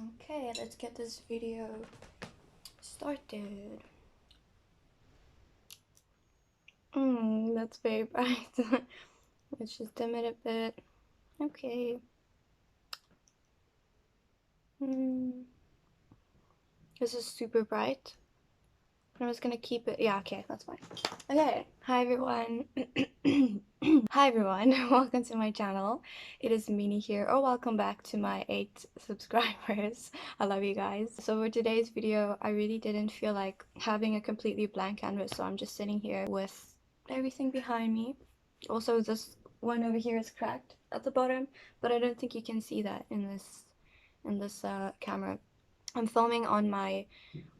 Okay, let's get this video started. That's very bright. Let's just dim it a bit. Okay. This is super bright. I'm just gonna keep it. Yeah, okay, that's fine. Okay, hi everyone. Hi everyone, welcome to my channel. It is Mini here, or welcome back to my 8 subscribers. I love you guys. So for today's video, I really didn't feel like having a completely blank canvas, so I'm just sitting here with everything behind me. Also, this one over here is cracked at the bottom, but I don't think you can see that in this camera. I'm filming on my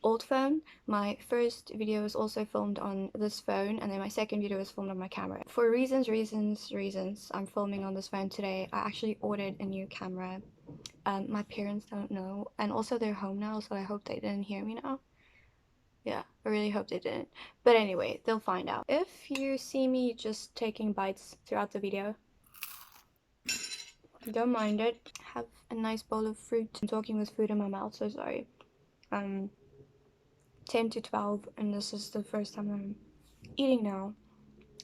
old phone. My first video was also filmed on this phone, and then my second video was filmed on my camera. For reasons, I'm filming on this phone today. I actually ordered a new camera. My parents don't know, and also they're home now, so I hope they didn't hear me now. Yeah, I really hope they didn't. But anyway, they'll find out. If you see me just taking bites throughout the video, don't mind it. Have a nice bowl of fruit. I'm talking with food in my mouth, so sorry. 10 to 12, and this is the first time I'm eating now,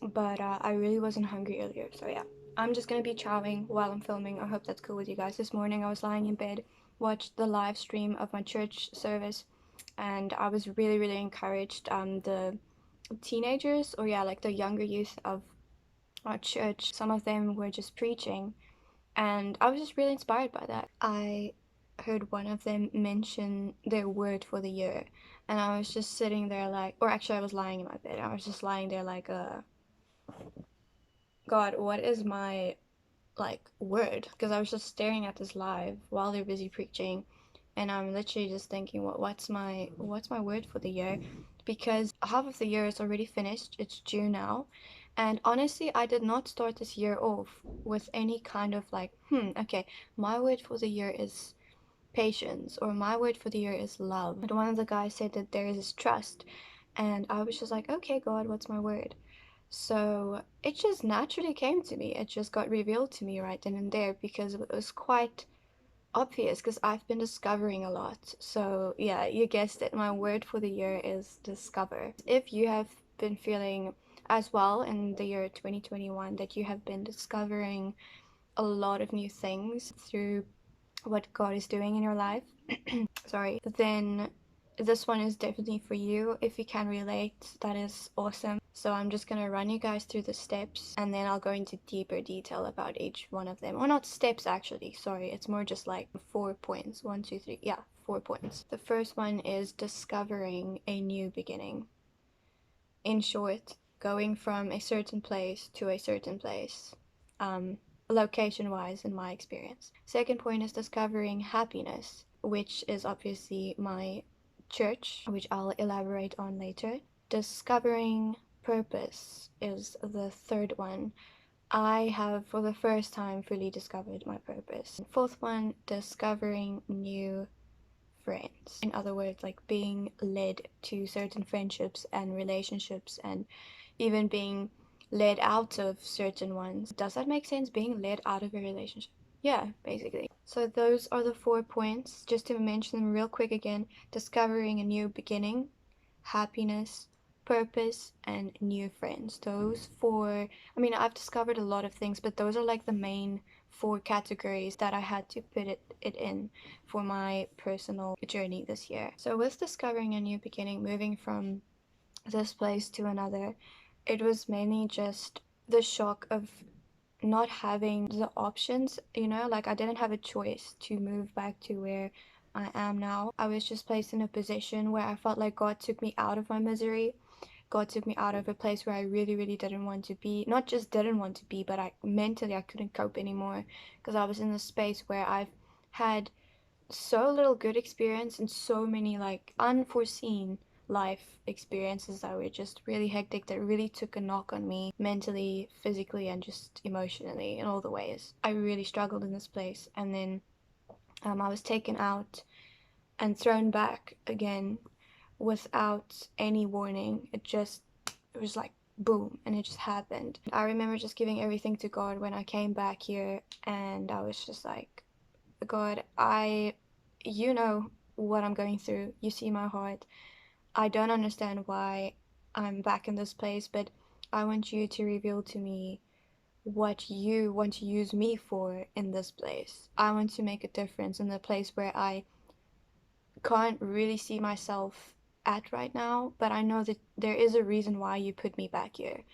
but I really wasn't hungry earlier, so yeah. I'm just gonna be chowing while I'm filming. I hope that's cool with you guys. This morning I was lying in bed, watched the live stream of my church service, and I was really encouraged. The teenagers, or yeah, like the younger youth of our church, some of them were just preaching, and I was just really inspired by that. I heard one of them mention their word for the year, and I was just sitting there like, or actually I was lying in my bed. I was just lying there like, God, what is my like word? Because I was just staring at this live while they're busy preaching, and I'm literally just thinking, what's my word for the year? Because half of the year is already finished. It's June now, and honestly, I did not start this year off with any kind of like, okay, my word for the year is patience, or my word for the year is love. And one of the guys said that there is trust, and I was just like, okay, God, what's my word? So it just naturally came to me. It just got revealed to me right then and there, because it was quite obvious, because I've been discovering a lot. So yeah, you guessed it, my word for the year is discover. If you have been feeling as well in the year 2021 that you have been discovering a lot of new things through what God is doing in your life, sorry, then this one is definitely for you. If you can relate, that is awesome. So I'm just gonna run you guys through the steps, and then I'll go into deeper detail about each one of them. Or not steps actually, sorry, it's more just like 4 points. 1, 2, 3, yeah, 4 points. The first one is discovering a new beginning. In short, going from a certain place to a certain place. Location wise, in my experience. Second point is discovering happiness, which is obviously my church, which I'll elaborate on later. Discovering purpose is the third one. I have for the first time fully discovered my purpose. Fourth one, discovering new friends. In other words, like being led to certain friendships and relationships, and even being led out of certain ones. Does that make sense? Being led out of a relationship. Yeah, basically. So those are the 4 points. Just to mention them real quick again: discovering a new beginning, happiness, purpose, and new friends. Those 4, I mean, I've discovered a lot of things, but those are like the main 4 categories that I had to put it in for my personal journey this year. So with discovering a new beginning, moving from this place to another, it was mainly just the shock of not having the options, like I didn't have a choice to move back to where I am now. I was just placed in a position where I felt like God took me out of my misery. God took me out of a place where I really didn't want to be. Not just didn't want to be, but mentally I couldn't cope anymore, because I was in a space where I've had so little good experience and so many like unforeseen life experiences that were just really hectic, that really took a knock on me mentally, physically, and just emotionally in all the ways. I really struggled in this place, and then I was taken out and thrown back again without any warning. It was like boom, and it just happened. I remember just giving everything to God when I came back here, and I was just like, God, you know what I'm going through. You see my heart. I don't understand why I'm back in this place, but I want you to reveal to me what you want to use me for in this place. I want to make a difference in the place where I can't really see myself at right now, but I know that there is a reason why you put me back here.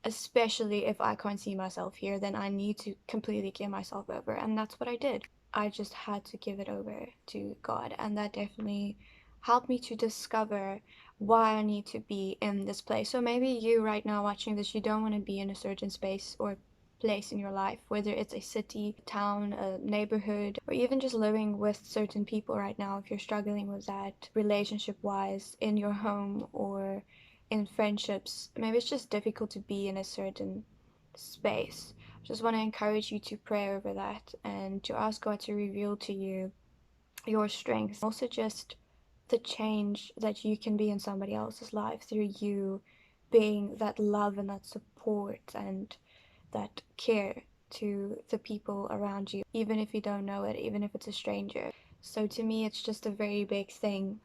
Especially if I can't see myself here, then I need to completely give myself over. And that's what I did. I just had to give it over to God. And that definitely helped me to discover why I need to be in this place. So maybe you right now watching this, you don't want to be in a certain space or place in your life, whether it's a city, town, a neighborhood, or even just living with certain people right now. If you're struggling with that relationship wise in your home or in friendships, maybe it's just difficult to be in a certain space. Just want to encourage you to pray over that and to ask God to reveal to you your strengths. Also, just the change that you can be in somebody else's life through you being that love and that support and that care to the people around you, even if you don't know it, even if it's a stranger. So to me, it's just a very big thing.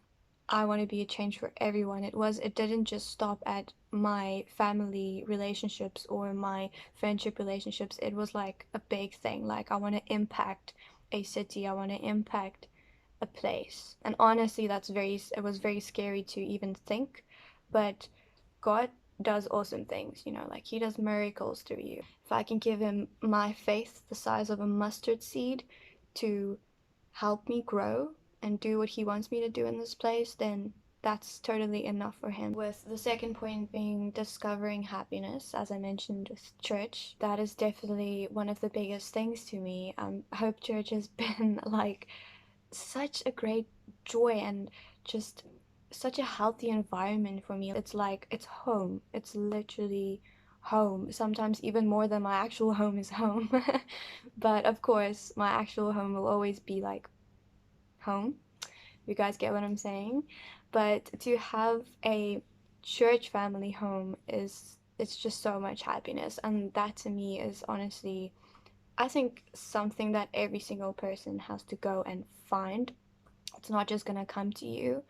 I want to be a change for everyone. It didn't just stop at my family relationships or my friendship relationships. It was like a big thing. Like I want to impact a city. I want to impact a place. And honestly, it was very scary to even think, but God does awesome things, like he does miracles through you. If I can give him my faith the size of a mustard seed to help me grow and do what he wants me to do in this place, then that's totally enough for him. With the second point being discovering happiness, as I mentioned with church, that is definitely one of the biggest things to me. I hope church has been like such a great joy and just such a healthy environment for me. It's like it's home. It's literally home. Sometimes even more than my actual home is home. But of course, my actual home will always be like home. You guys get what I'm saying? But to have a church family home it's just so much happiness, and that to me is honestly, I think, something that every single person has to go and find. It's not just gonna come to you.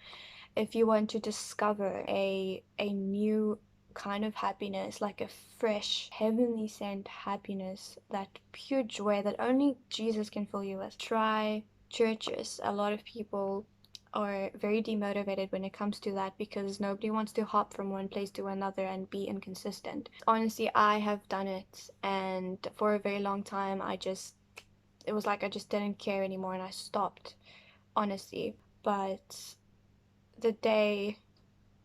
If you want to discover a new kind of happiness, like a fresh heavenly sent happiness, that pure joy that only Jesus can fill you with, try churches. A lot of people are very demotivated when it comes to that because nobody wants to hop from one place to another and be inconsistent. Honestly, I have done it, and for a very long time it was like I just didn't care anymore and I stopped, honestly. But the day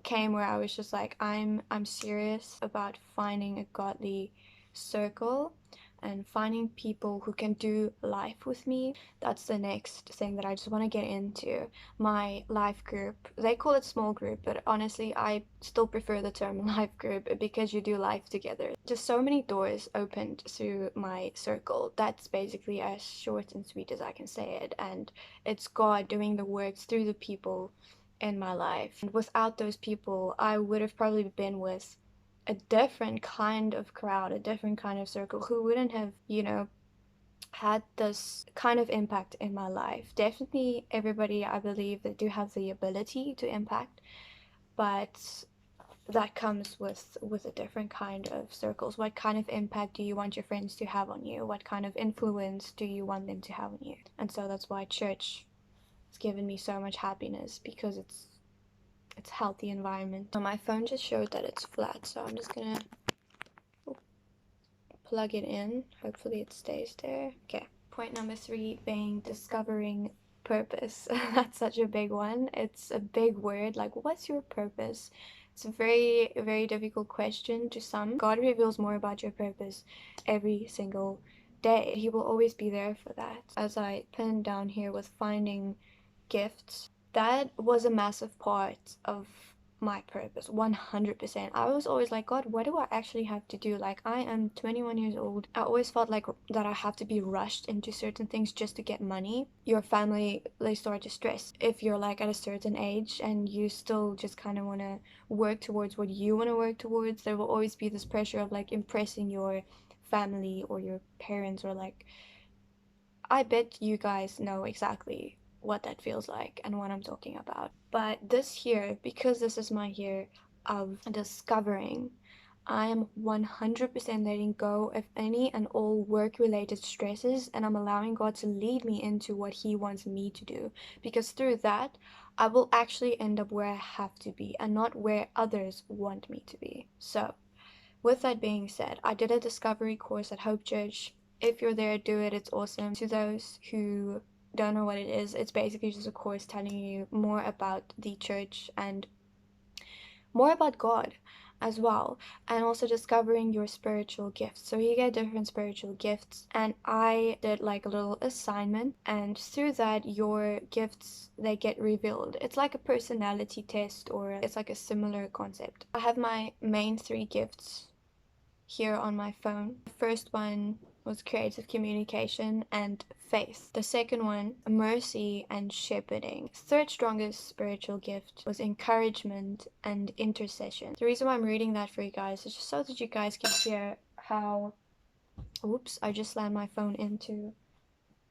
came where I was just like, I'm serious about finding a godly circle and finding people who can do life with me. That's the next thing that I just want to get into. My life group. They call it small group, but honestly, I still prefer the term life group because you do life together. Just so many doors opened through my circle. That's basically as short and sweet as I can say it. And it's God doing the works through the people in my life. And without those people, I would have probably been with a different kind of crowd, a different kind of circle who wouldn't have, had this kind of impact in my life. Definitely everybody, I believe, that do have the ability to impact, but that comes with a different kind of circles. What kind of impact do you want your friends to have on you? What kind of influence do you want them to have on you? And so that's why church has given me so much happiness, because it's healthy environment. So my phone just showed that it's flat, so I'm just gonna plug it in. Hopefully it stays there. Okay. Point number 3 being discovering purpose. That's such a big one. It's a big word. Like, what's your purpose? It's a very, very difficult question to some. God reveals more about your purpose every single day. He will always be there for that. As I pinned down here with finding gifts, that was a massive part of my purpose. 100%. I was always like, God, what do I actually have to do? Like, I am 21 years old. I always felt like that I have to be rushed into certain things just to get money. Your family, they start to stress if you're like at a certain age and you still just kind of want to work towards what you want to work towards. There will always be this pressure of like impressing your family or your parents, or like, I bet you guys know exactly what that feels like and what I'm talking about. But this year, because this is my year of discovering, I am 100% letting go of any and all work related stresses, and I'm allowing God to lead me into what He wants me to do. Because through that, I will actually end up where I have to be and not where others want me to be. So, with that being said, I did a discovery course at Hope Church. If you're there, do it. It's awesome. To those who don't know what it is, it's basically just a course telling you more about the church and more about God as well, and also discovering your spiritual gifts. So you get different spiritual gifts, and I did like a little assignment, and through that your gifts, they get revealed. It's like a personality test, or it's like a similar concept. I have my main three gifts here on my phone. The first one was creative communication and faith. The second one, mercy and shepherding. Third strongest spiritual gift was encouragement and intercession. The reason why I'm reading that for you guys is just so that you guys can hear how, oops, I just slammed my phone into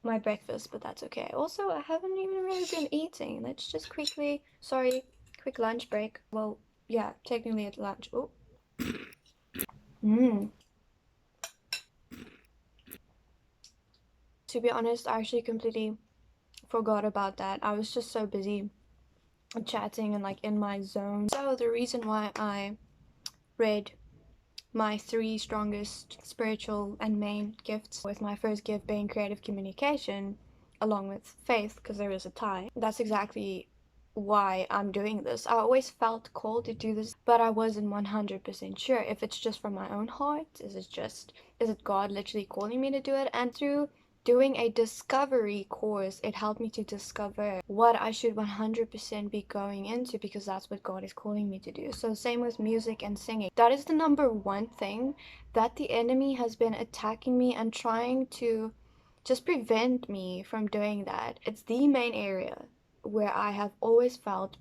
my breakfast, but that's okay. Also, I haven't even really been eating. Let's just quickly, sorry, quick lunch break. Well, yeah, technically at lunch. Oh. To be honest, I actually completely forgot about that. I was just so busy chatting and like in my zone. So the reason why I read my three strongest spiritual and main gifts, with my first gift being creative communication along with faith, because there is a tie, that's exactly why I'm doing this. I always felt called to do this, but I wasn't 100% sure if it's just from my own heart. Is it God literally calling me to do it? And through doing a discovery course, it helped me to discover what I should 100% be going into, because that's what God is calling me to do. So same with music and singing. That is the number one thing that the enemy has been attacking me and trying to just prevent me from doing that. It's the main area where I have always felt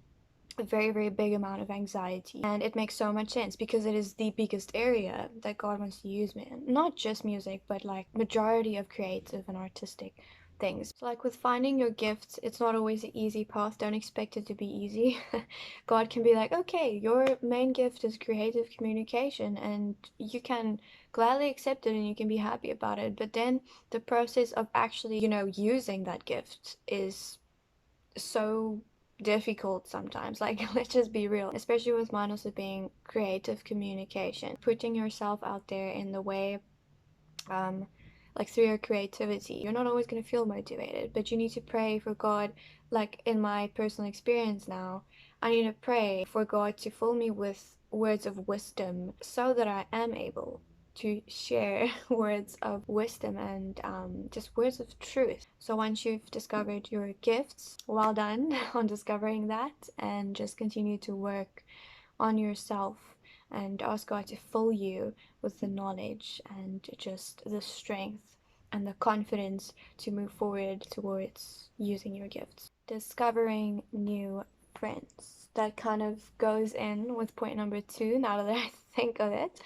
a very, very big amount of anxiety. And it makes so much sense because it is the biggest area that God wants to use me in. Not just music, but like majority of creative and artistic things. So like with finding your gifts, it's not always an easy path. Don't expect it to be easy. God can be like, okay, your main gift is creative communication, and you can gladly accept it and you can be happy about it. But then the process of actually, using that gift is so difficult sometimes. Like, let's just be real, especially with mine also being creative communication, putting yourself out there in the way, um like through your creativity. You're not always going to feel motivated, but you need to pray for God. Like in my personal experience now, I need to pray for God to fill me with words of wisdom so that I am able to share words of wisdom and just words of truth. So once you've discovered your gifts, well done on discovering that, and just continue to work on yourself and ask God to fill you with the knowledge and just the strength and the confidence to move forward towards using your gifts. Discovering new friends. That kind of goes in with point number 2 now that I think of it.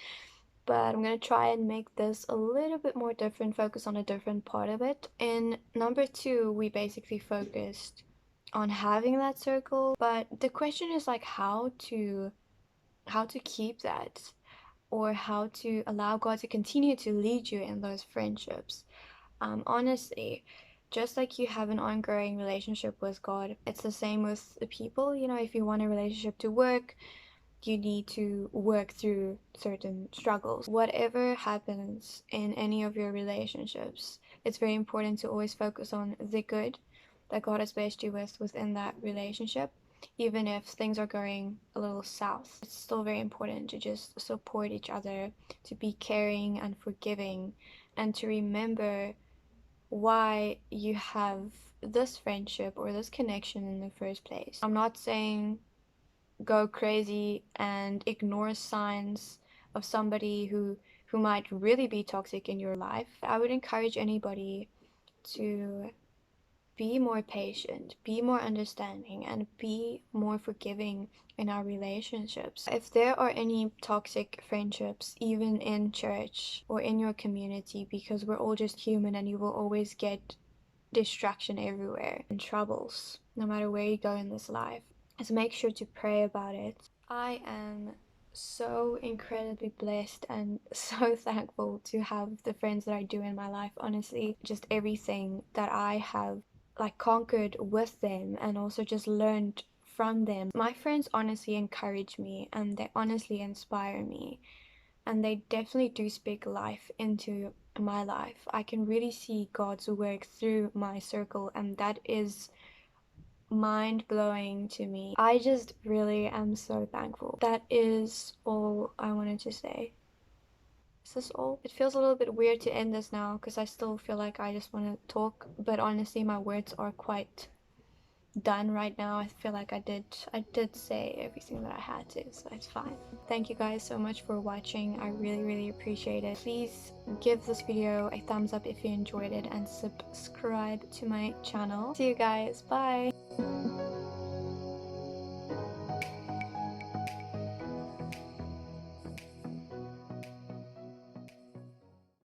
But I'm going to try and make this a little bit more different, focus on a different part of it. In number 2, we basically focused on having that circle, but the question is like how to keep that, or how to allow God to continue to lead you in those friendships. Honestly, just like you have an ongoing relationship with God, it's the same with the people. If you want a relationship to work, you need to work through certain struggles. Whatever happens in any of your relationships, it's very important to always focus on the good that God has blessed you with within that relationship. Even if things are going a little south, it's still very important to just support each other, to be caring and forgiving, and to remember why you have this friendship or this connection in the first place. I'm not saying go crazy and ignore signs of somebody who might really be toxic in your life. I would encourage anybody to be more patient, be more understanding, and be more forgiving in our relationships. If there are any toxic friendships, even in church or in your community, because we're all just human and you will always get distraction everywhere and troubles, no matter where you go in this life. So make sure to pray about it. I am so incredibly blessed and so thankful to have the friends that I do in my life. Honestly, just everything that I have like conquered with them and also just learned from them. My friends honestly encourage me and they honestly inspire me, and they definitely do speak life into my life. I can really see God's work through my circle, and that is mind blowing to me. I just really am so thankful. That is all I wanted to say. Is this all? It feels a little bit weird to end this now because I still feel like I just want to talk, but honestly, my words are quite done right now. I feel like I did say everything that I had to, so it's fine. Thank you guys so much for watching. I really appreciate it. Please give this video a thumbs up if you enjoyed it and subscribe to my channel. See you guys. Bye.